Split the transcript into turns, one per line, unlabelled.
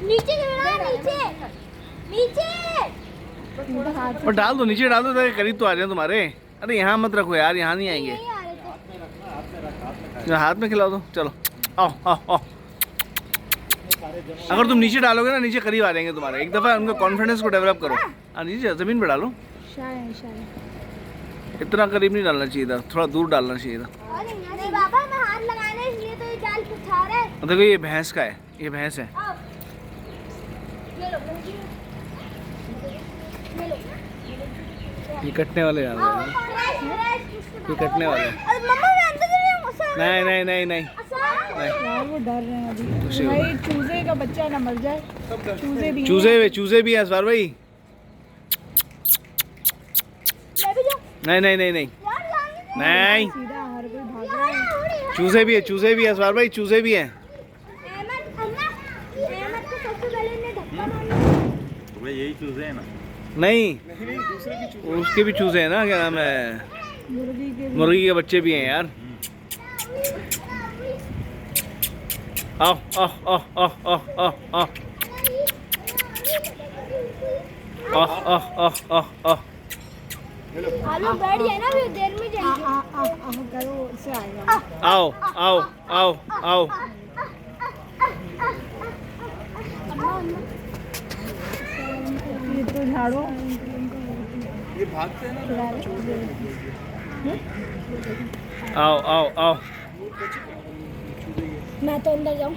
नीचे नीचे नीचे
और डाल दो, नीचे डाल दो ताकि करीब तो आ जाए तुम्हारे। अरे यहाँ मत रखो यार, यहाँ नहीं आएंगे। हाथ में खिला दो, चलो आओ आओ आओ। अगर तुम नीचे डालोगे ना, नीचे करीब आ जाएंगे तुम्हारे। एक दफ़ा उनका कॉन्फिडेंस को डेवलप करो। नीचे ज़मीन पे डालो। इतना करीब नहीं डालना चाहिए था, थोड़ा दूर डालना चाहिए था।
नहीं बाबा, मैं हाथ लगाने इसलिए तो ये जाल उठा रहा है।
देखो ये भैंस का है, ये भैंस है। ये कटने वाले यार, ये कटने वाले। नहीं नहीं नहीं नहीं
यार वो डर रहे हैं अभी भाई, चूजे का बच्चा ना मर जाए।
चूजे भी है असवार भाई। नहीं नहीं नहीं नहीं नहीं,
सीधा हर कोई भाग रहा है।
चूजे भी है असवार भाई, चूजे भी है।
यही चूजे है ना?
नहीं, उसके भी चूजे हैं ना, क्या नाम है, मुर्गी के बच्चे भी हैं यार। आओ आओ आओ आओ आओ आओ आओ आओ आओ आओ आओ।
आलू बैठ जाए ना, फिर देर में जाएंगे।
करो, उससे आएगा।
आओ आओ आओ आओ।
ये तो झाड़ो,
ये भागते हैं ना।
आओ आओ आओ।
मैं तो अंदर जाऊं।